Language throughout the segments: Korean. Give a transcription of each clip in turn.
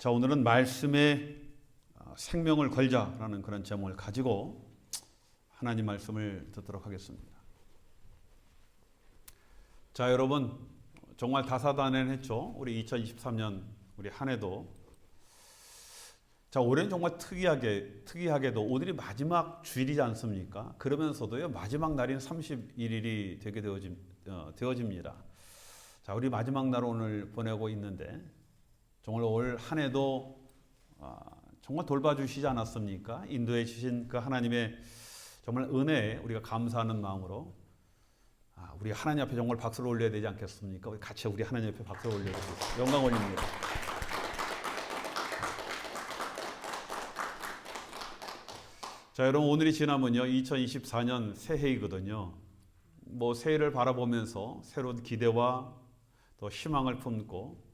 자, 오늘은 말씀에 생명을 걸자라는 그런 제목을 가지고 하나님 말씀을 듣도록 하겠습니다. 자, 여러분 정말 다사다난했죠. 우리 2023년 우리 한 해도. 자, 올해는 정말 특이하게도 오늘이 마지막 주일이지 않습니까? 그러면서도요, 마지막 날인 31일이 되게 되어집니다. 자, 우리 마지막 날 오늘 보내고 있는데 정말 올 한 해도 정말 돌봐주시지 않았습니까? 인도해 주신 그 하나님의 정말 은혜에 우리가 감사하는 마음으로 우리 하나님 앞에 정말 박수를 올려야 되지 않겠습니까? 우리 같이 우리 하나님 앞에 박수를 올려드리겠습니다. 영광 올립니다. 자, 여러분 오늘이 지나면요 2024년 새해이거든요. 뭐 새해를 바라보면서 새로운 기대와 또 희망을 품고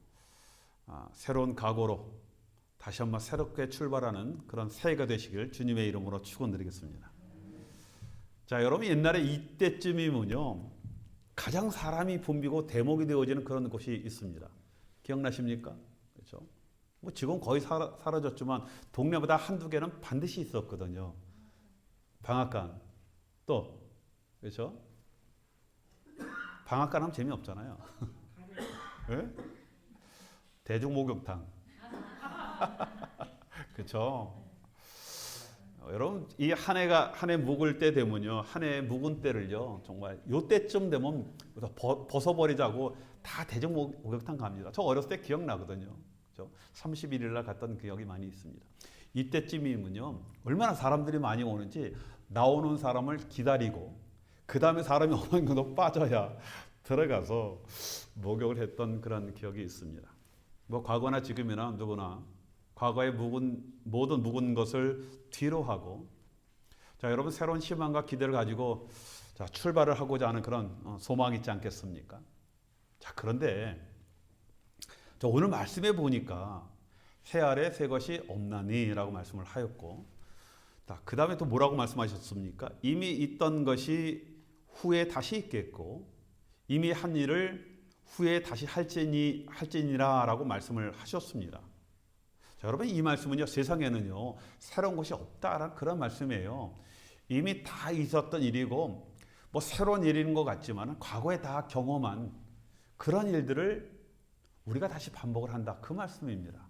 새로운 각오로 다시 한번 새롭게 출발하는 그런 새해가 되시길 주님의 이름으로 축원드리겠습니다. 자, 여러분 옛날에 이때쯤이면요 가장 사람이 붐비고 대목이 되어지는 그런 곳이 있습니다. 기억나십니까? 그렇죠? 뭐 지금 거의 사라졌지만 동네마다 한두 개는 반드시 있었거든요. 방앗간 또 그렇죠? 방앗간 하면 재미없잖아요. 네? 대중목욕탕. 그렇죠? 여러분 이 한 해 묵을 때 되면요, 한 해 묵은 때를요 정말 요 때쯤 되면 벗어버리자고 다 대중목욕탕 갑니다. 저 어렸을 때 기억나거든요. 그렇죠? 31일 날 갔던 기억이 많이 있습니다. 이때쯤이면요 얼마나 사람들이 많이 오는지 나오는 사람을 기다리고 그 다음에 사람이 어느 정도 빠져야 들어가서 목욕을 했던 그런 기억이 있습니다. 뭐 과거나 지금이나 누구나 과거의 모든 묵은 것을 뒤로 하고, 자, 여러분 새로운 희망과 기대를 가지고 자, 출발을 하고자 하는 그런 소망이 있지 않겠습니까? 자, 그런데 저 오늘 말씀해 보니까 새 아래 새 것이 없나니라고 말씀을 하였고, 그 다음에 또 뭐라고 말씀하셨습니까? 이미 있던 것이 후에 다시 있겠고 이미 한 일을 후에 다시 할지니라라고 말씀을 하셨습니다. 자, 여러분 이 말씀은요 세상에는요 새로운 것이 없다라는 그런 말씀이에요. 이미 다 있었던 일이고 뭐 새로운 일인 것 같지만 과거에 다 경험한 그런 일들을 우리가 다시 반복을 한다, 그 말씀입니다.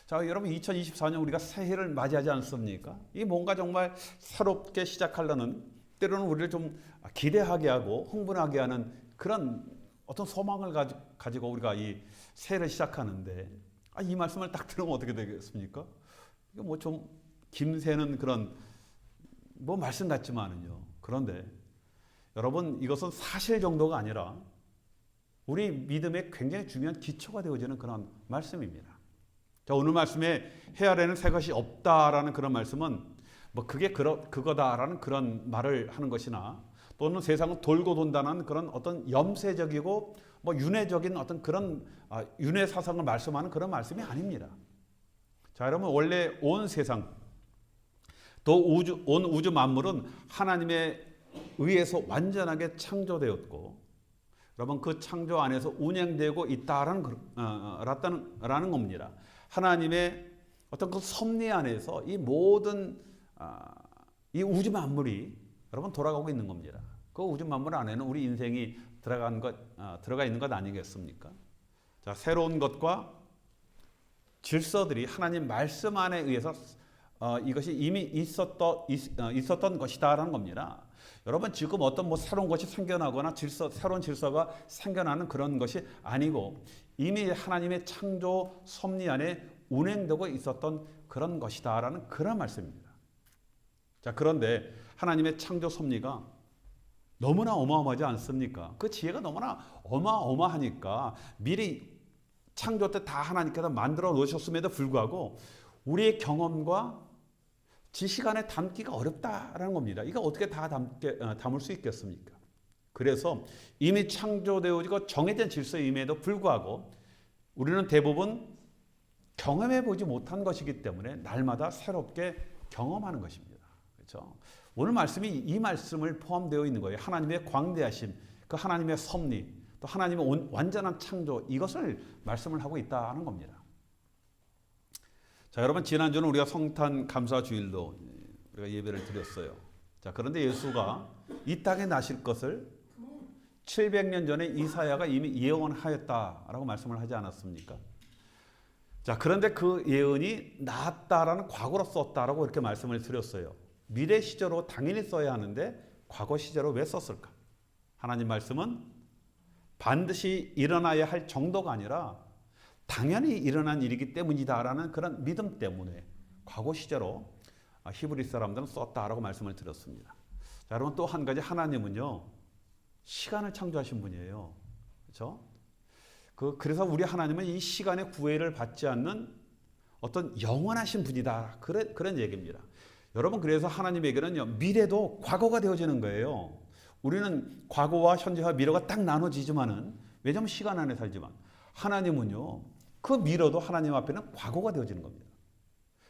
자, 여러분 2024년 우리가 새해를 맞이하지 않습니까? 이 뭔가 정말 새롭게 시작하려는, 때로는 우리를 좀 기대하게 하고 흥분하게 하는 그런 어떤 소망을 가지고 우리가 이 새해를 시작하는데 이 말씀을 딱 들으면 어떻게 되겠습니까? 이게 뭐 좀 김새는 그런 뭐 말씀 같지만은요. 그런데 여러분 이것은 사실 정도가 아니라 우리 믿음의 굉장히 중요한 기초가 되어지는 그런 말씀입니다. 자, 오늘 말씀에 해 아래는 새 것이 없다라는 그런 말씀은 뭐 그게 그거다라는 그런 말을 하는 것이나 또는 세상은 돌고 돈다는 그런 어떤 염세적이고 뭐 윤회적인 어떤 그런 윤회 사상을 말씀하는 그런 말씀이 아닙니다. 자, 여러분 원래 온 세상 또 온 우주 만물은 하나님에 의해서 완전하게 창조되었고, 여러분 그 창조 안에서 운행되고 있다라는 겁니다. 하나님의 어떤 그 섭리 안에서 이 모든 이 우주 만물이 여러분 돌아가고 있는 겁니다. 그 우주 만물 안에는 우리 인생이 들어가 있는 것 아니겠습니까? 자, 새로운 것과 질서들이 하나님 말씀 안에 의해서 이것이 이미 있었던 것이다라는 겁니다. 여러분 지금 어떤 뭐 새로운 것이 생겨나거나 새로운 질서가 생겨나는 그런 것이 아니고 이미 하나님의 창조 섭리 안에 운행되고 있었던 그런 것이다라는 그런 말씀입니다. 자, 그런데 하나님의 창조 섭리가 너무나 어마어마하지 않습니까? 그 지혜가 너무나 어마어마하니까 미리 창조 때 다 하나님께서 만들어 놓으셨음에도 불구하고 우리의 경험과 지식 안에 담기가 어렵다라는 겁니다. 이거 어떻게 다 담을 수 있겠습니까? 그래서 이미 창조되어지고 정해진 질서임에도 불구하고 우리는 대부분 경험해 보지 못한 것이기 때문에 날마다 새롭게 경험하는 것입니다. 그렇죠? 오늘 말씀이 이 말씀을 포함되어 있는 거예요. 하나님의 광대하심, 그 하나님의 섭리, 또 하나님의 완전한 창조, 이것을 말씀을 하고 있다는 겁니다. 자, 여러분 지난주는 우리가 성탄 감사 주일로 우리가 예배를 드렸어요. 자, 그런데 예수가 이 땅에 나실 것을 700년 전에 이사야가 이미 예언하였다라고 말씀을 하지 않았습니까? 자, 그런데 그 예언이 나았다라는 과거로 썼다라고 이렇게 말씀을 드렸어요. 미래 시제로 당연히 써야 하는데 과거 시제로 왜 썼을까? 하나님 말씀은 반드시 일어나야 할 정도가 아니라 당연히 일어난 일이기 때문이다라는 그런 믿음 때문에 과거 시제로 히브리 사람들은 썼다라고 말씀을 드렸습니다. 자, 여러분 또 한 가지, 하나님은요 시간을 창조하신 분이에요. 그렇죠? 그래서 우리 하나님은 이 시간의 구애를 받지 않는 어떤 영원하신 분이다. 그런 얘기입니다. 여러분, 그래서 하나님에게는요 미래도 과거가 되어지는 거예요. 우리는 과거와 현재와 미래가 딱 나눠지지만은, 왜냐하면 시간 안에 살지만, 하나님은요 그 미래도 하나님 앞에는 과거가 되어지는 겁니다.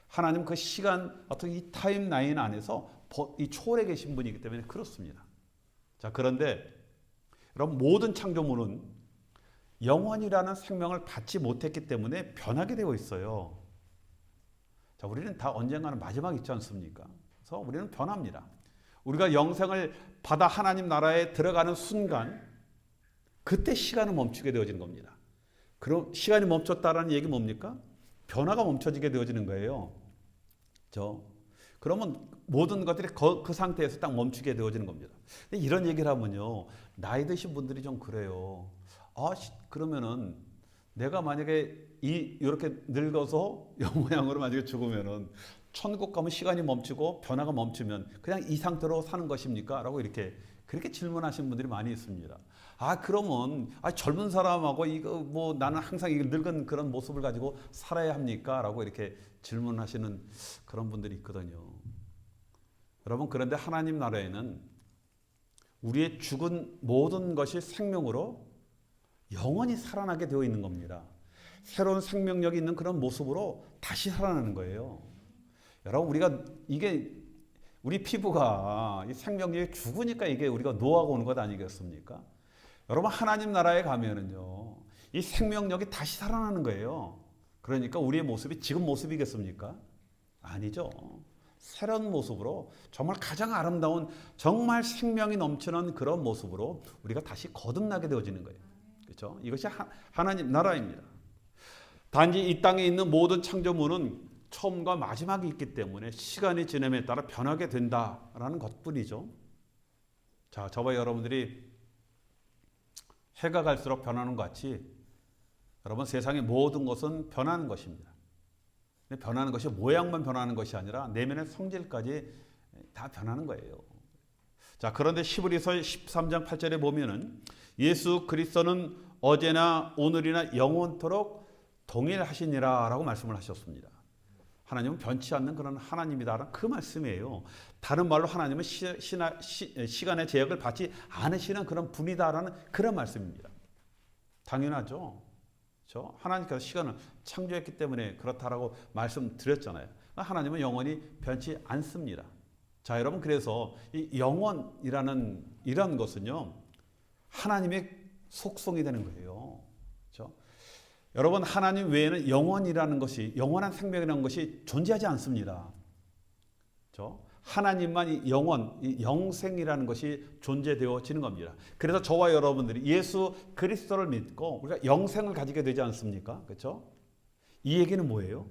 하나님 그 시간, 어떤 이 타임라인 안에서 이 초월해 계신 분이기 때문에 그렇습니다. 자, 그런데 여러분, 모든 창조물은 영원이라는 생명을 받지 못했기 때문에 변하게 되어 있어요. 자, 우리는 다 언젠가는 마지막 있지 않습니까? 그래서 우리는 변합니다. 우리가 영생을 받아 하나님 나라에 들어가는 순간, 그때 시간은 멈추게 되어지는 겁니다. 그럼 시간이 멈췄다라는 얘기 뭡니까? 변화가 멈춰지게 되어지는 거예요. 그러면 모든 것들이 그 상태에서 딱 멈추게 되어지는 겁니다. 근데 이런 얘기를 하면요, 나이 드신 분들이 좀 그래요. 그러면은 내가 만약에 이렇게 늙어서 영모양으로 만약에 죽으면은 천국 가면 시간이 멈추고 변화가 멈추면 그냥 이 상태로 사는 것입니까? 라고 그렇게 질문하시는 분들이 많이 있습니다. 그러면 젊은 사람하고 이거 뭐 나는 항상 늙은 그런 모습을 가지고 살아야 합니까? 라고 이렇게 질문하시는 그런 분들이 있거든요. 여러분, 그런데 하나님 나라에는 우리의 죽은 모든 것이 생명으로 영원히 살아나게 되어 있는 겁니다. 새로운 생명력이 있는 그런 모습으로 다시 살아나는 거예요. 여러분, 우리 피부가 이 생명력이 죽으니까 이게 우리가 노화가 오는 것 아니겠습니까? 여러분, 하나님 나라에 가면은요, 이 생명력이 다시 살아나는 거예요. 그러니까 우리의 모습이 지금 모습이겠습니까? 아니죠. 새로운 모습으로, 정말 가장 아름다운, 정말 생명이 넘치는 그런 모습으로 우리가 다시 거듭나게 되어지는 거예요. 그렇죠? 이것이 하나님 나라입니다. 단지 이 땅에 있는 모든 창조물은 처음과 마지막이 있기 때문에 시간이 지남에 따라 변하게 된다라는 것뿐이죠. 자, 저와 여러분들이 해가 갈수록 변하는 것 같이, 여러분, 세상의 모든 것은 변하는 것입니다. 근데 변하는 것이 모양만 변하는 것이 아니라 내면의 성질까지 다 변하는 거예요. 자, 그런데 히브리서 13장 8절에 보면은 예수 그리스도는 어제나 오늘이나 영원토록 동일하시니라 라고 말씀을 하셨습니다. 하나님은 변치 않는 그런 하나님이다라는 그 말씀이에요. 다른 말로 하나님은 시간의 제약을 받지 않으시는 그런 분이다라는 그런 말씀입니다. 당연하죠. 그렇죠? 하나님께서 시간을 창조했기 때문에 그렇다라고 말씀드렸잖아요. 하나님은 영원히 변치 않습니다. 자, 여러분, 그래서 이 영원이라는 이런 것은요, 하나님의 속성이 되는 거예요. 그렇죠? 여러분, 하나님 외에는 영원이라는 것이, 영원한 생명이라는 것이 존재하지 않습니다. 그렇죠? 하나님만 이 영원, 이 영생이라는 것이 존재되어지는 겁니다. 그래서 저와 여러분들이 예수 그리스도를 믿고 우리가 영생을 가지게 되지 않습니까? 그렇죠? 이 얘기는 뭐예요?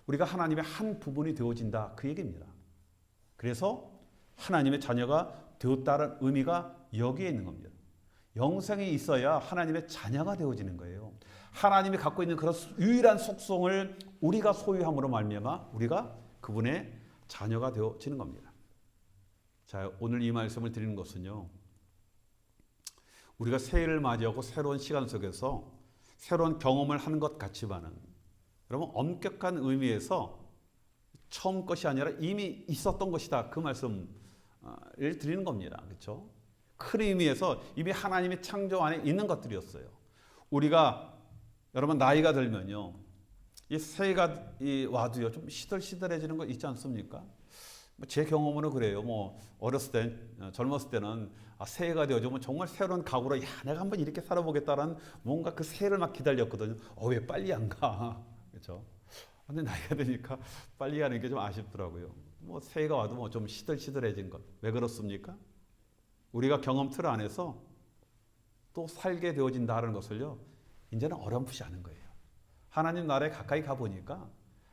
우리가 하나님의 한 부분이 되어진다, 그 얘기입니다. 그래서 하나님의 자녀가 되었다는 의미가 여기에 있는 겁니다. 영생이 있어야 하나님의 자녀가 되어지는 거예요. 하나님이 갖고 있는 그런 유일한 속성을 우리가 소유함으로 말미암아 우리가 그분의 자녀가 되어지는 겁니다. 자, 오늘 이 말씀을 드리는 것은요, 우리가 새해를 맞이하고 새로운 시간 속에서 새로운 경험을 하는 것 같지만은, 여러분, 엄격한 의미에서 처음 것이 아니라 이미 있었던 것이다, 그 말씀을 드리는 겁니다. 그렇죠? 큰 의미에서 이미 하나님의 창조 안에 있는 것들이었어요. 우리가 여러분 나이가 들면요, 이 새해가 와도요 좀 시들시들해지는 거 있지 않습니까? 제 경험으로 그래요. 뭐 어렸을 때, 젊었을 때는 새해가 되어지면 정말 새로운 각오로, 내가 한번 이렇게 살아보겠다라는 뭔가 그 새해를 막 기다렸거든요. 왜 빨리 안 가? 그렇죠? 근데 나이가 드니까 빨리 가는 게 좀 아쉽더라고요. 뭐 새해가 와도 뭐 좀 시들시들해진 것. 왜 그렇습니까? 우리가 경험 틀 안에서 또 살게 되어진다는 것을요, 이제는 어렴풋이 아는 거예요. 하나님 나라에 가까이 가보니까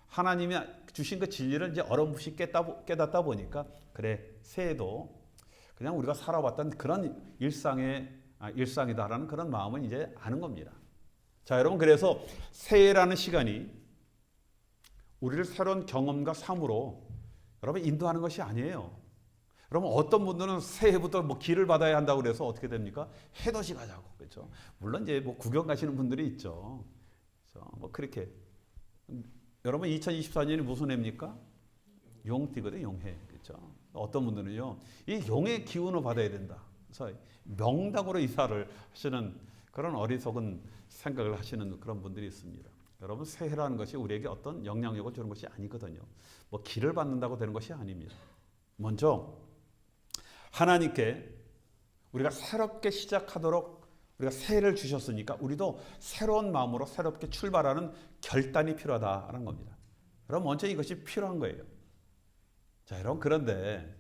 하나님이 주신 그 진리를 이제 어렴풋이 깨닫다 보니까 그래, 새해도 그냥 우리가 살아왔던 그런 일상이다라는 그런 마음을 이제 아는 겁니다. 자, 여러분, 그래서 새해라는 시간이 우리를 새로운 경험과 삶으로 여러분 인도하는 것이 아니에요. 여러분, 어떤 분들은 새해부터 뭐 길을 받아야 한다고 그래서 어떻게 됩니까? 해돋이 가자고, 그렇죠? 물론 이제 뭐 구경 가시는 분들이 있죠. 그렇죠? 뭐 그렇게. 여러분, 2024년이 무슨 해입니까? 용띠거든, 용해. 그렇죠? 어떤 분들은요, 이 용의 기운을 받아야 된다. 그래서 명당으로 이사를 하시는 그런 어리석은 생각을 하시는 그런 분들이 있습니다. 여러분, 새해라는 것이 우리에게 어떤 영향력을 주는 것이 아니거든요. 뭐 길을 받는다고 되는 것이 아닙니다. 먼저 하나님께 우리가 새롭게 시작하도록 우리가 새해를 주셨으니까 우리도 새로운 마음으로 새롭게 출발하는 결단이 필요하다는 겁니다. 여러분, 먼저 이것이 필요한 거예요. 자, 여러분, 그런데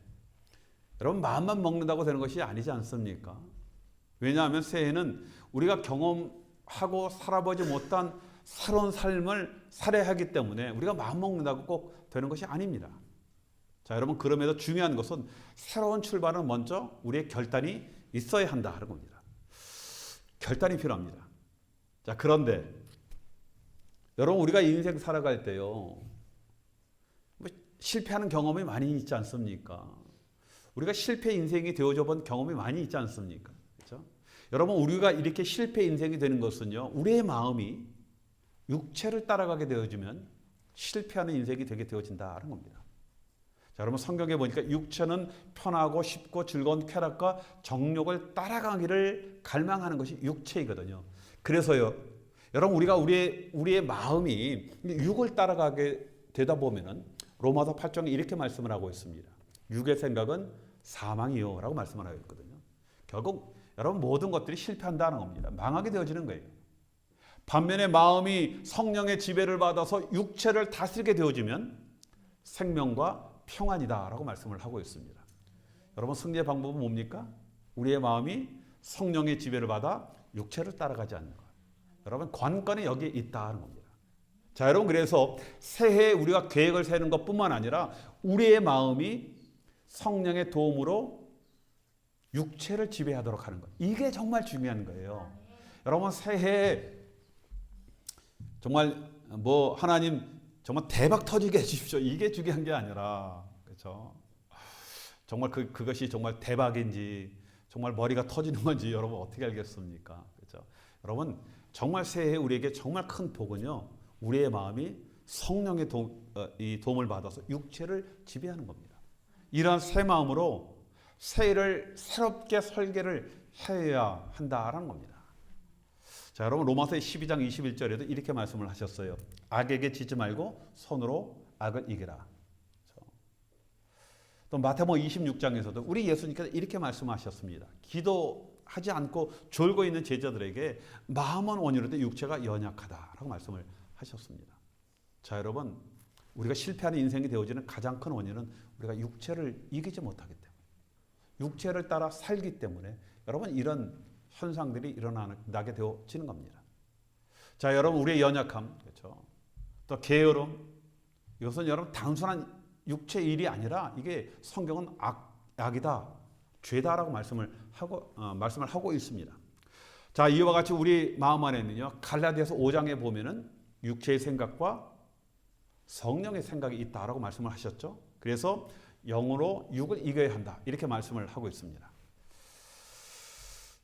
여러분, 마음만 먹는다고 되는 것이 아니지 않습니까? 왜냐하면 새해는 우리가 경험하고 살아보지 못한 새로운 삶을 살아야 하기 때문에 우리가 마음 먹는다고 꼭 되는 것이 아닙니다. 자, 여러분, 그럼에도 중요한 것은 새로운 출발은 먼저 우리의 결단이 있어야 한다는 겁니다. 결단이 필요합니다. 자, 그런데 여러분, 우리가 인생 살아갈 때요, 뭐 실패하는 경험이 많이 있지 않습니까? 우리가 실패 인생이 되어져 본 경험이 많이 있지 않습니까? 그렇죠? 여러분, 우리가 이렇게 실패 인생이 되는 것은요, 우리의 마음이 육체를 따라가게 되어지면 실패하는 인생이 되게 되어진다는 겁니다. 자, 여러분, 성경에 보니까 육체는 편하고 쉽고 즐거운 쾌락과 정욕을 따라가기를 갈망하는 것이 육체이거든요. 그래서요, 여러분, 우리의 마음이 육을 따라가게 되다 보면은 로마서 8장에 이렇게 말씀을 하고 있습니다. 육의 생각은 사망이요라고 말씀을 하고 있거든요. 결국 여러분, 모든 것들이 실패한다는 겁니다. 망하게 되어지는 거예요. 반면에 마음이 성령의 지배를 받아서 육체를 다스리게 되어지면 생명과 평안이다라고 말씀을 하고 있습니다. 여러분, 승리의 방법은 뭡니까? 우리의 마음이 성령의 지배를 받아 육체를 따라가지 않는 것. 여러분, 관건이 여기에 있다는 겁니다. 자, 여러분, 그래서 새해에 우리가 계획을 세우는 것뿐만 아니라 우리의 마음이 성령의 도움으로 육체를 지배하도록 하는 것. 이게 정말 중요한 거예요. 여러분, 새해에 정말 뭐 하나님 정말 대박 터지게 해주십시오. 이게 중요한 게 아니라, 그렇죠? 정말 그것이 정말 대박인지 정말 머리가 터지는 건지 여러분 어떻게 알겠습니까? 그렇죠? 여러분, 정말 새해 우리에게 정말 큰 복은요, 우리의 마음이 성령의 도움을 받아서 육체를 지배하는 겁니다. 이러한 새 마음으로 새해를 새롭게 설계를 해야 한다라는 겁니다. 자, 여러분, 로마서 12장 21절에도 이렇게 말씀을 하셨어요. 악에게 지지 말고 손으로 악을 이기라. 또 마태복음 26장에서도 우리 예수님께서 이렇게 말씀하셨습니다. 기도하지 않고 졸고 있는 제자들에게 마음은 온유한데 육체가 연약하다라고 말씀을 하셨습니다. 자, 여러분, 우리가 실패하는 인생이 되어지는 가장 큰 원인은 우리가 육체를 이기지 못하기 때문에, 육체를 따라 살기 때문에 여러분, 이런 현상들이 일어나게 되어지는 겁니다. 자, 여러분, 우리의 연약함, 그렇죠? 또 게으름, 이것은 여러분 단순한 육체 일이 아니라 이게 성경은 악이다, 죄다라고 말씀을 하고 있습니다. 자, 이와 같이 우리 마음 안에는요, 갈라디아서 5장에 보면은 육체의 생각과 성령의 생각이 있다라고 말씀을 하셨죠. 그래서 영으로 육을 이겨야 한다, 이렇게 말씀을 하고 있습니다.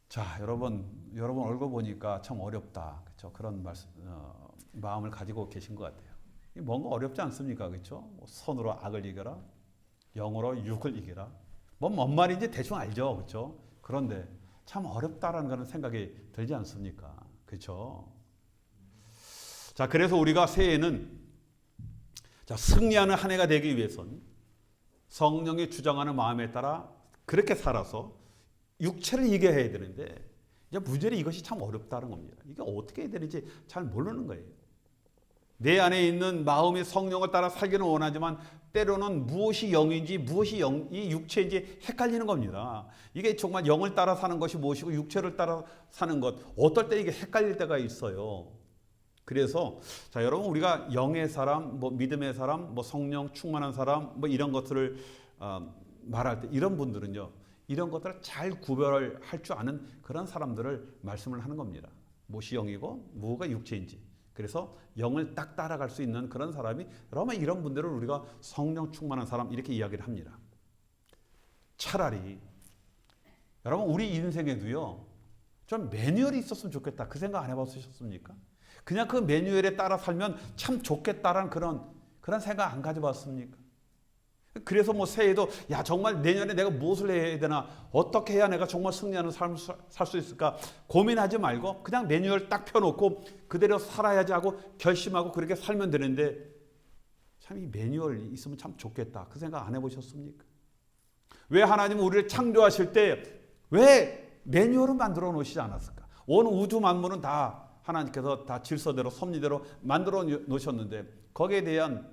자, 여러분 얼굴 보니까 참 어렵다, 그렇죠? 그런 마음을 가지고 계신 것 같아요. 뭔가 어렵지 않습니까, 그렇죠? 손으로 악을 이겨라, 영으로 육을 이겨라. 뭔 말인지 대충 알죠, 그렇죠? 그런데 참 어렵다라는 그런 생각이 들지 않습니까, 그렇죠? 자, 그래서 우리가 새해에는 승리하는 한 해가 되기 위해서는 성령이 주장하는 마음에 따라 그렇게 살아서 육체를 이겨야 해야 되는데, 이제 문제는 이것이 참 어렵다는 겁니다. 이게 어떻게 해야 되는지 잘 모르는 거예요. 내 안에 있는 마음이 성령을 따라 살기는 원하지만 때로는 무엇이 영인지 무엇이 이 육체인지 헷갈리는 겁니다. 이게 정말 영을 따라 사는 것이 무엇이고 육체를 따라 사는 것, 어떨 때 이게 헷갈릴 때가 있어요. 그래서 자, 여러분, 우리가 영의 사람, 뭐 믿음의 사람, 뭐 성령 충만한 사람, 뭐 이런 것들을 말할 때 이런 분들은요, 이런 것들을 잘 구별을 할 줄 아는 그런 사람들을 말씀을 하는 겁니다. 무엇이 영이고 무엇가 육체인지. 그래서 영을 딱 따라갈 수 있는 그런 사람이, 여러분, 이런 분들을 우리가 성령 충만한 사람 이렇게 이야기를 합니다. 차라리 여러분, 우리 인생에도요, 좀 매뉴얼이 있었으면 좋겠다, 그 생각 안 해봤으셨습니까? 그냥 그 매뉴얼에 따라 살면 참 좋겠다라는 그런 생각 안 가져봤습니까? 그래서 뭐 새해에도 야, 정말 내년에 내가 무엇을 해야 되나, 어떻게 해야 내가 정말 승리하는 삶을 살 수 있을까 고민하지 말고 그냥 매뉴얼 딱 펴놓고 그대로 살아야지 하고 결심하고 그렇게 살면 되는데, 참 이 매뉴얼이 있으면 참 좋겠다, 그 생각 안 해보셨습니까? 왜 하나님은 우리를 창조하실 때 왜 매뉴얼을 만들어 놓으시지 않았을까? 온 우주 만물은 다 하나님께서 다 질서대로 섭리대로 만들어 놓으셨는데 거기에 대한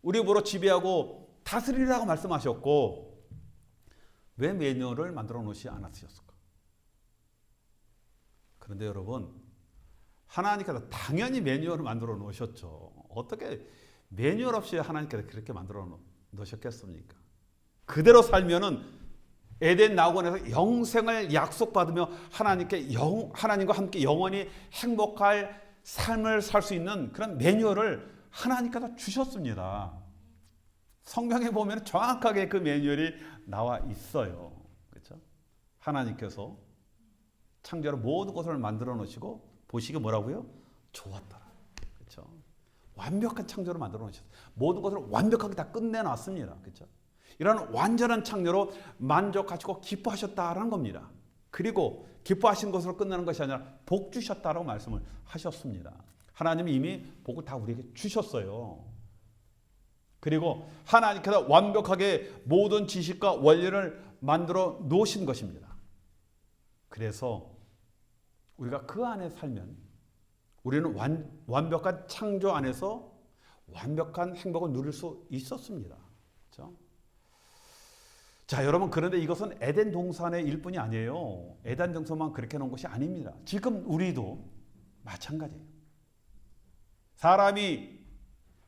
우리 보러 지배하고 다스리라고 말씀하셨고, 왜 매뉴얼을 만들어 놓으시지 않았을까? 그런데 여러분, 하나님께서 당연히 매뉴얼을 만들어 놓으셨죠. 어떻게 매뉴얼 없이 하나님께서 그렇게 만들어 놓으셨겠습니까? 그대로 살면은 에덴 낙원에서 영생을 약속받으며 하나님과 함께 영원히 행복할 삶을 살 수 있는 그런 매뉴얼을 하나님께서 주셨습니다. 성경에 보면 정확하게 그 매뉴얼이 나와 있어요. 그렇죠? 하나님께서 창조로 모든 것을 만들어 놓으시고 보시기 뭐라고요? 좋았더라. 그렇죠? 완벽한 창조로 만들어 놓으셨어요. 모든 것을 완벽하게 다 끝내 놨습니다. 그렇죠? 이런 완전한 창조로 만족하시고 기뻐하셨다라는 겁니다. 그리고 기뻐하신 것으로 끝나는 것이 아니라 복 주셨다라고 말씀을 하셨습니다. 하나님이 이미 복을 다 우리에게 주셨어요. 그리고 하나님께서 완벽하게 모든 지식과 원리를 만들어 놓으신 것입니다. 그래서 우리가 그 안에 살면 우리는 완벽한 창조 안에서 완벽한 행복을 누릴 수 있었습니다. 그렇죠? 자, 여러분, 그런데 이것은 에덴 동산의 일뿐이 아니에요. 에덴 동산만 그렇게 놓은 것이 아닙니다. 지금 우리도 마찬가지예요. 사람이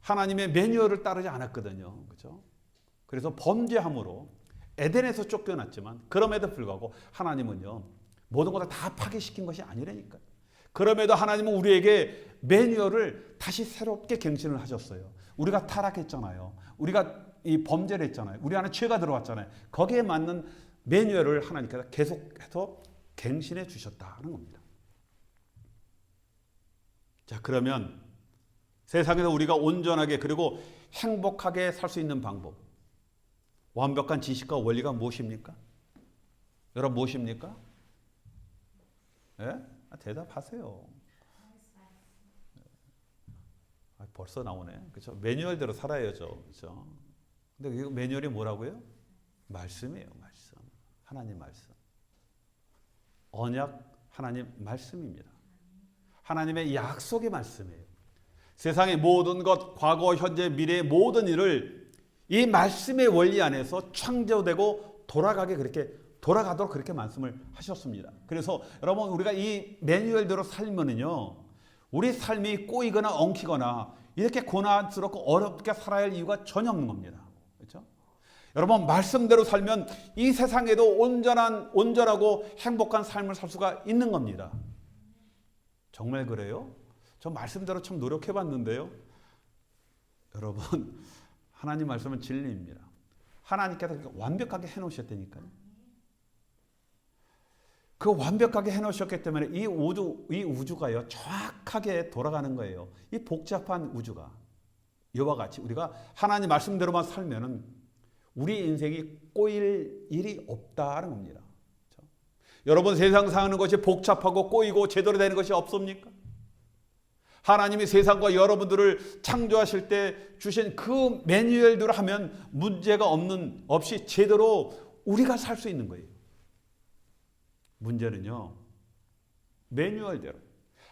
하나님의 매뉴얼을 따르지 않았거든요. 그렇죠? 그래서 범죄함으로 에덴에서 쫓겨났지만 그럼에도 불구하고 하나님은요, 모든 것을 다 파괴시킨 것이 아니라니까요. 그럼에도 하나님은 우리에게 매뉴얼을 다시 새롭게 갱신을 하셨어요. 우리가 타락했잖아요. 우리가 이 범죄를 했잖아요. 우리 안에 죄가 들어왔잖아요. 거기에 맞는 매뉴얼을 하나님께서 계속해서 갱신해 주셨다는 겁니다. 자, 그러면 세상에서 우리가 온전하게 그리고 행복하게 살 수 있는 방법, 완벽한 지식과 원리가 무엇입니까? 여러분, 무엇입니까? 예? 대답하세요. 벌써 나오네. 그렇죠? 매뉴얼대로 살아야죠. 그렇죠? 근데 이 매뉴얼이 뭐라고요? 말씀이에요. 말씀. 하나님 말씀. 언약 하나님 말씀입니다. 하나님의 약속의 말씀이에요. 세상의 모든 것, 과거, 현재, 미래의 모든 일을 이 말씀의 원리 안에서 창조되고 돌아가도록 그렇게 말씀을 하셨습니다. 그래서 여러분, 우리가 이 매뉴얼대로 살면은요, 우리 삶이 꼬이거나 엉키거나 이렇게 고난스럽고 어렵게 살아야 할 이유가 전혀 없는 겁니다. 그렇죠? 여러분, 말씀대로 살면 이 세상에도 온전하고 행복한 삶을 살 수가 있는 겁니다. 정말 그래요? 저 말씀대로 참 노력해 봤는데요. 여러분, 하나님 말씀은 진리입니다. 하나님께서 완벽하게 해놓으셨다니까요. 그 완벽하게 해놓으셨기 때문에 이 우주가요, 정확하게 돌아가는 거예요. 이 복잡한 우주가. 이와 같이 우리가 하나님 말씀대로만 살면은 우리 인생이 꼬일 일이 없다는 겁니다. 그렇죠? 여러분, 세상 사는 것이 복잡하고 꼬이고 제대로 되는 것이 없습니까? 하나님이 세상과 여러분들을 창조하실 때 주신 그 매뉴얼대로 하면 문제가 없이 제대로 우리가 살 수 있는 거예요. 문제는요, 매뉴얼대로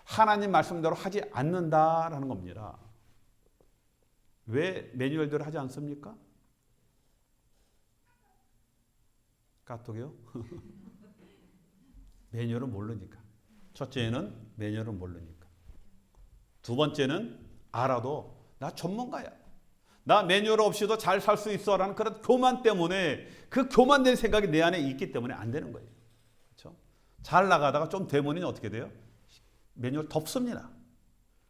하나님 말씀대로 하지 않는다라는 겁니다. 왜 매뉴얼대로 하지 않습니까? 까똑이요? 매뉴얼을 모르니까. 첫째는 매뉴얼을 모르니까. 두 번째는 알아도 나 전문가야. 나 매뉴얼 없이도 잘 살 수 있어라는 그런 교만 때문에 그 교만된 생각이 내 안에 있기 때문에 안 되는 거예요. 그렇죠? 잘 나가다가 좀 되면은 어떻게 돼요? 매뉴얼 덮습니다.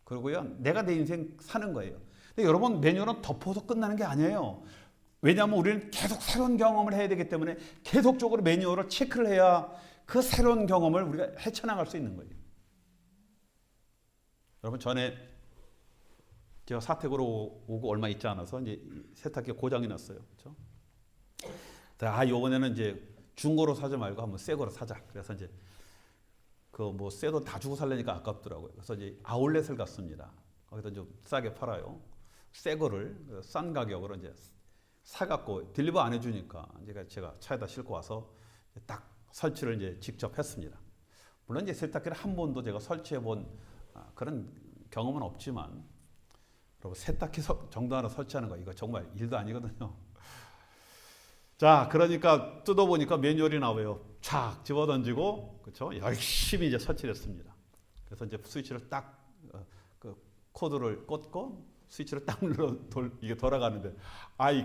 그리고요, 내가 내 인생 사는 거예요. 근데 여러분, 매뉴얼은 덮어서 끝나는 게 아니에요. 왜냐하면 우리는 계속 새로운 경험을 해야 되기 때문에 계속적으로 매뉴얼을 체크를 해야 그 새로운 경험을 우리가 헤쳐나갈 수 있는 거예요. 여러분, 전에 제가 사택으로 오고 얼마 있지 않아서 이제 세탁기 고장이 났어요. 그렇죠? 이번에는 이제 중고로 사지 말고 한번 새 거로 사자. 그래서 이제 그 뭐 새 돈 다 주고 살려니까 아깝더라고요. 그래서 이제 아울렛을 갔습니다. 거기서 좀 싸게 팔아요. 새 거를 싼 가격으로 이제 사갖고 딜리버 안 해주니까 제가 차에다 싣고 와서 딱 설치를 이제 직접 했습니다. 물론 이제 세탁기를 한 번도 제가 설치해 본 그런 경험은 없지만, 여러분, 세탁기 정도 하나 설치하는 거 이거 정말 일도 아니거든요. 자, 그러니까 뜯어보니까 매뉴얼이 나와요. 촥 집어던지고, 그렇죠? 열심히 이제 설치를 했습니다. 그래서 이제 스위치를 딱 그 코드를 꽂고 스위치를 딱 눌러 이게 돌아가는데,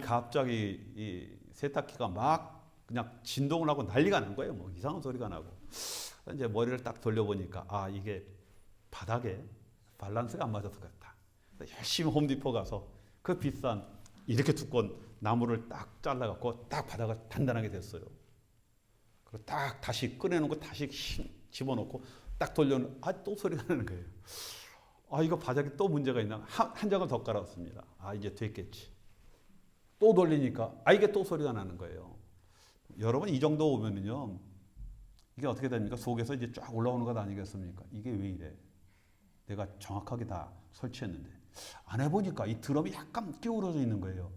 갑자기 이 세탁기가 막 그냥 진동을 하고 난리가 난 거예요. 뭐 이상한 소리가 나고. 이제 머리를 딱 돌려보니까 이게 바닥에 밸런스가 안 맞아서 그렇다. 열심히 홈디포 가서 그 비싼 이렇게 두꺼운 나무를 딱 잘라갖고 딱 바닥을 단단하게 됐어요. 그리고 딱 다시 꺼내놓고 다시 집어넣고 딱 돌려놓으면 또 소리가 나는 거예요. 이거 바닥에 또 문제가 있나? 한 장을 더 깔았습니다. 이제 됐겠지. 또 돌리니까 이게 또 소리가 나는 거예요. 여러분, 이 정도 오면은요, 이게 어떻게 됩니까? 속에서 이제 쫙 올라오는 것 아니겠습니까? 이게 왜 이래? 내가 정확하게 다 설치했는데 안 해보니까 이 드럼이 약간 기울어져 있는 거예요.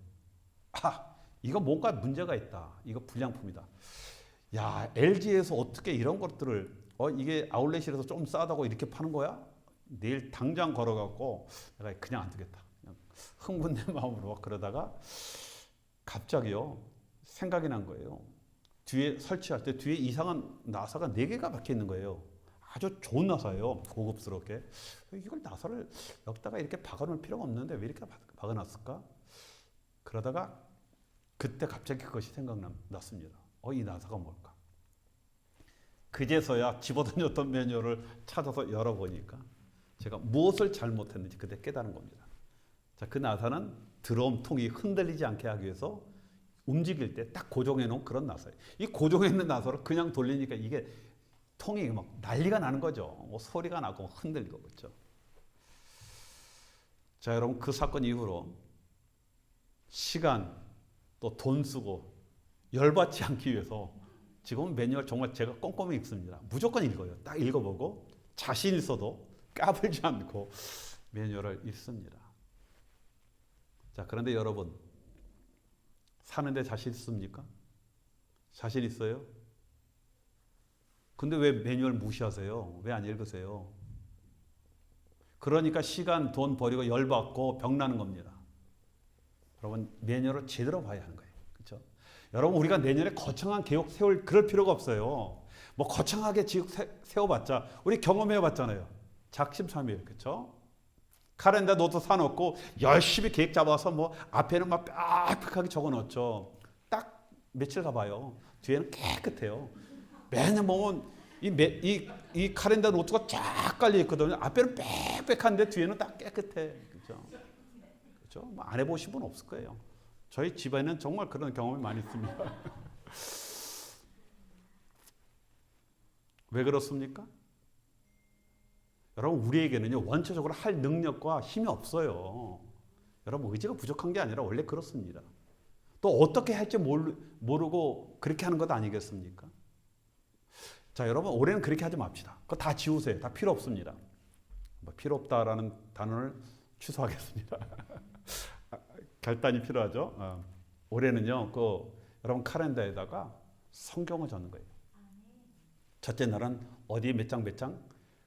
이거 뭔가 문제가 있다. 이거 불량품이다. 야, LG에서 어떻게 이런 것들을 이게 아울렛이라서 좀 싸다고 이렇게 파는 거야? 내일 당장 걸어갖고 내가 그냥 안 되겠다. 그냥 흥분된 마음으로 그러다가 갑자기요, 생각이 난 거예요. 뒤에 설치할 때 뒤에 이상한 나사가 4개가 박혀 있는 거예요. 아주 좋은 나사예요. 고급스럽게. 이걸 나사를 여기다가 이렇게 박아놓을 필요가 없는데 왜 이렇게 박아놨을까? 그러다가 그때 갑자기 그것이 생각났습니다. 이 나사가 뭘까? 그제서야 집어던졌던 매뉴얼을 찾아서 열어보니까 제가 무엇을 잘못했는지 그때 깨달은 겁니다. 자, 그 나사는 드럼통이 흔들리지 않게 하기 위해서 움직일 때 딱 고정해 놓은 그런 나사예요. 이 고정해 있는 나사를 그냥 돌리니까 이게 통이 막 난리가 나는 거죠. 뭐 소리가 나고 흔들리고 그렇죠. 자, 여러분, 그 사건 이후로 시간 또 돈 쓰고 열받지 않기 위해서 지금 매뉴얼 정말 제가 꼼꼼히 읽습니다. 무조건 읽어요. 딱 읽어보고 자신 있어도 까불지 않고 매뉴얼을 읽습니다. 자, 그런데 여러분, 사는데 자신 있습니까? 자신 있어요? 근데 왜 매뉴얼 무시하세요? 왜 안 읽으세요? 그러니까 시간, 돈 버리고 열받고 병나는 겁니다. 여러분, 매뉴얼을 제대로 봐야 하는 거예요. 그렇죠? 여러분, 우리가 내년에 거창한 계획 세울 그럴 필요가 없어요. 뭐 거창하게 지역 세워봤자 우리 경험해봤잖아요. 작심삼일, 그렇죠? 카렌다 노트 사놓고 열심히 계획 잡아서 뭐 앞에는 막 빽빽하게 적어놓죠. 딱 며칠 가봐요. 뒤에는 깨끗해요. 매년 보면 이 카렌다 노트가 쫙 깔려 있거든요. 앞에는 빽빽한데 뒤에는 딱 깨끗해. 그렇죠? 그렇죠? 뭐 안 해보신 분 없을 거예요. 저희 집안에는 정말 그런 경험이 많이 있습니다. 왜 그렇습니까? 여러분, 우리에게는요, 원초적으로 할 능력과 힘이 없어요. 여러분, 의지가 부족한 게 아니라 원래 그렇습니다. 또 어떻게 할지 모르고 그렇게 하는 것 아니겠습니까? 자, 여러분, 올해는 그렇게 하지 맙시다. 그거 다 지우세요. 다 필요 없습니다. 필요 없다라는 단어를 취소하겠습니다. 결단이 필요하죠. 올해는요, 여러분 카렌더에다가 성경을 적는 거예요. 첫째 날은 어디에 몇 장 몇 장,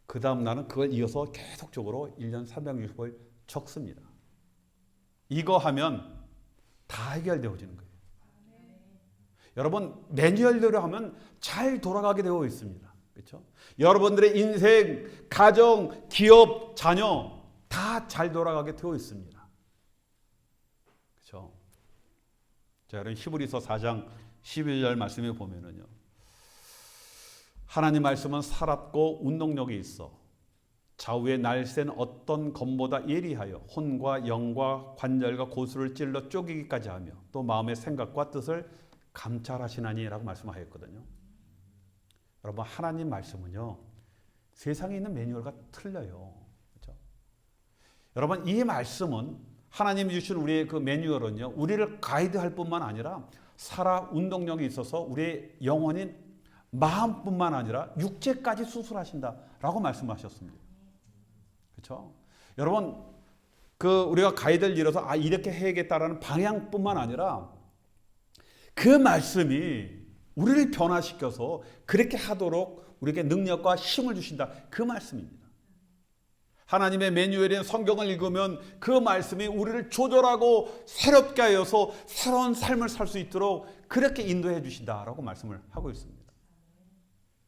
그 다음 날은 그걸 이어서 계속적으로 1년 365일 적습니다. 이거 하면 다 해결되어지는 거예요. 여러분 매뉴얼대로 하면 잘 돌아가게 되어 있습니다. 그렇죠? 여러분들의 인생, 가정, 기업, 자녀 다 잘 돌아가게 되어 있습니다. 그렇죠? 자, 여러분 히브리서 4장 11절 말씀에 보면은요. 하나님 말씀은 살았고 운동력이 있어 좌우의 날쌘 어떤 검보다 예리하여 혼과 영과 관절과 고수를 찔러 쪼개기까지 하며 또 마음의 생각과 뜻을 감찰하시나니라고 말씀하셨거든요. 여러분 하나님 말씀은요 세상에 있는 매뉴얼과 틀려요. 그렇죠? 여러분 이 말씀은 하나님이 주신 우리의 그 매뉴얼은요 우리를 가이드할 뿐만 아니라 살아 운동력이 있어서 우리의 영혼인 마음뿐만 아니라 육체까지 수술하신다라고 말씀하셨습니다. 그렇죠? 여러분 그 우리가 가이드를 잃어서 이렇게 해야겠다라는 방향뿐만 아니라 그 말씀이 우리를 변화시켜서 그렇게 하도록 우리에게 능력과 힘을 주신다. 그 말씀입니다. 하나님의 매뉴얼인 성경을 읽으면 그 말씀이 우리를 조절하고 새롭게 하여서 새로운 삶을 살 수 있도록 그렇게 인도해 주신다라고 말씀을 하고 있습니다.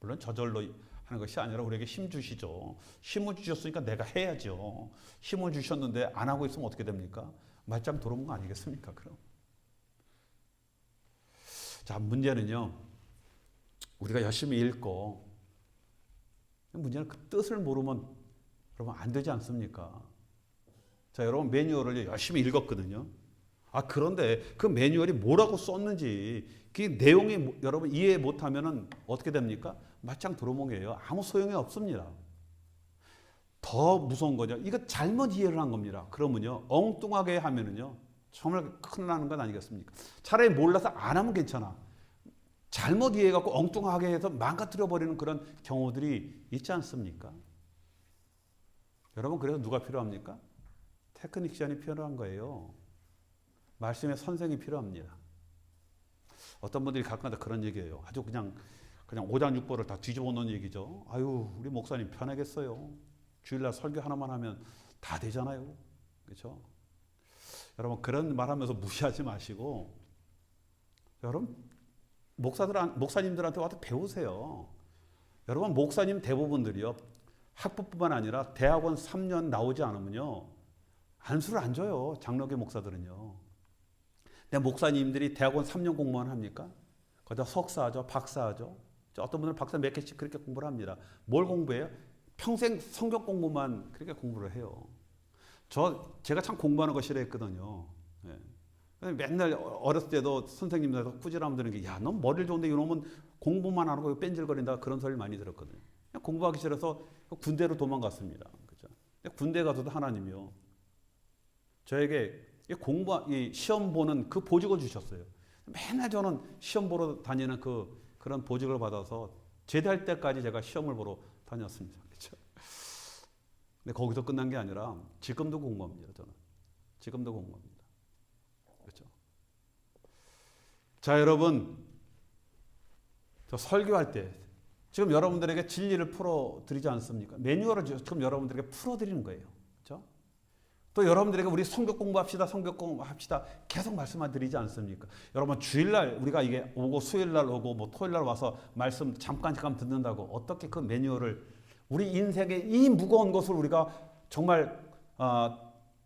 물론 저절로 하는 것이 아니라 우리에게 힘 주시죠. 힘을 주셨으니까 내가 해야죠. 힘을 주셨는데 안 하고 있으면 어떻게 됩니까? 말짱 들어온 거 아니겠습니까? 그럼. 자, 문제는요. 우리가 열심히 읽고 문제는 그 뜻을 모르면 여러분 안 되지 않습니까? 자, 여러분 매뉴얼을 열심히 읽었거든요. 그런데 그 매뉴얼이 뭐라고 썼는지 그 내용이 여러분 이해 못하면은 어떻게 됩니까? 말짱 도루묵이에요. 아무 소용이 없습니다. 더 무서운 거죠. 이거 잘못 이해를 한 겁니다. 그러면요 엉뚱하게 하면은요 정말 큰일 나는 건 아니겠습니까? 차라리 몰라서 안 하면 괜찮아. 잘못 이해해갖고 엉뚱하게 해서 망가뜨려 버리는 그런 경우들이 있지 않습니까? 여러분 그래서 누가 필요합니까? 테크니션이 필요한 거예요. 말씀의 선생이 필요합니다. 어떤 분들이 가끔가다 그런 얘기해요. 아주 그냥 오장육부를 다 뒤집어 놓은 얘기죠. 아유 우리 목사님 편하겠어요. 주일날 설교 하나만 하면 다 되잖아요. 그렇죠? 여러분 그런 말하면서 무시하지 마시고 여러분 목사님들한테 와서 배우세요. 여러분 목사님 대부분들이요 학부뿐만 아니라 대학원 3년 나오지 않으면요 안수를 안 줘요. 장로교 목사들은요. 내 목사님들이 대학원 3년 공부만 합니까? 거기다 석사하죠, 박사하죠. 어떤 분들은 박사 몇 개씩 그렇게 공부를 합니다. 뭘 공부해요? 평생 성경 공부만 그렇게 공부를 해요. 제가 참 공부하는 거 싫어했거든요. 예. 맨날 어렸을 때도 선생님들한테 꾸지람 드는 게, 야, 넌 머리를 좋은데 이놈은 공부만 하고 뺀질거린다 그런 소리를 많이 들었거든요. 그냥 공부하기 싫어서 군대로 도망갔습니다. 그죠? 군대 가서도 하나님이요. 저에게 이 시험 보는 그 보직을 주셨어요. 맨날 저는 시험 보러 다니는 그런 보직을 받아서 제대할 때까지 제가 시험을 보러 다녔습니다. 그렇죠? 근데 거기서 끝난 게 아니라 지금도 공부합니다. 저는 지금도 공부합니다. 그렇죠? 자, 여러분, 저 설교할 때 지금 여러분들에게 진리를 풀어드리지 않습니까? 매뉴얼을 지금 여러분들에게 풀어드리는 거예요. 그렇죠? 또 여러분들에게 우리 성경 공부합시다, 성경 공부합시다 계속 말씀을 드리지 않습니까? 여러분 주일날 우리가 이게 오고 수요일날 오고 뭐 토요일날 와서 말씀 잠깐 듣는다고 어떻게 그 매뉴얼을 우리 인생의 이 무거운 것을 우리가 정말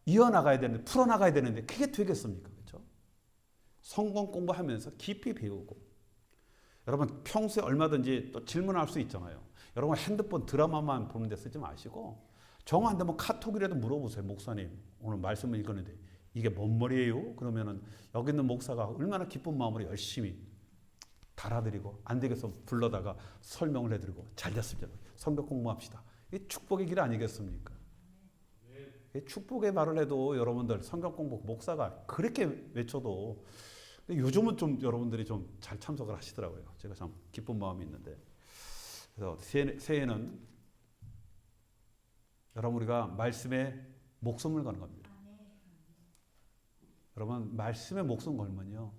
이어나가야 되는데 풀어나가야 되는데 그게 되겠습니까? 그렇죠? 성경 공부하면서 깊이 배우고 여러분 평소에 얼마든지 또 질문할 수 있잖아요. 여러분 핸드폰 드라마만 보는 데 쓰지 마시고 정한데 뭐 카톡이라도 물어보세요. 목사님 오늘 말씀을 읽었는데 이게 뭔 말이에요? 그러면은 여기 있는 목사가 얼마나 기쁜 마음으로 열심히 달아드리고 안 되겠어 불러다가 설명을 해드리고 잘 됐습니다. 성경 공부합시다. 이게 축복의 길 아니겠습니까? 축복의 말을 해도 여러분들 성경 공부 목사가 그렇게 외쳐도 요즘은 좀 여러분들이 좀 잘 참석을 하시더라고요. 제가 참 기쁜 마음이 있는데 그래서 새해는 여러분 우리가 말씀에 목숨을 거는 겁니다. 여러분 말씀에 목숨 걸면요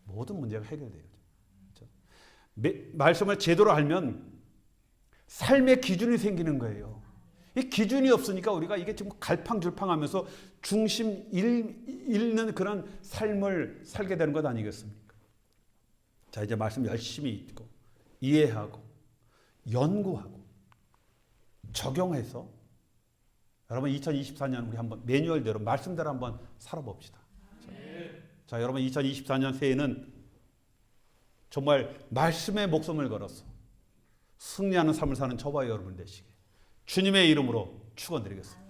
모든 문제가 해결돼요. 그렇죠? 말씀을 제대로 알면 삶의 기준이 생기는 거예요. 이 기준이 없으니까 우리가 이게 지금 갈팡질팡하면서 중심 잃는 그런 삶을 살게 되는 것 아니겠습니까? 자, 이제 말씀 열심히 읽고 이해하고 연구하고 적용해서 여러분 2024년 우리 한번 매뉴얼대로 말씀대로 한번 살아봅시다. 자, 여러분 2024년 새해는 정말 말씀에 목숨을 걸어서 승리하는 삶을 사는 저와 여러분 되시게 주님의 이름으로 축원드리겠습니다.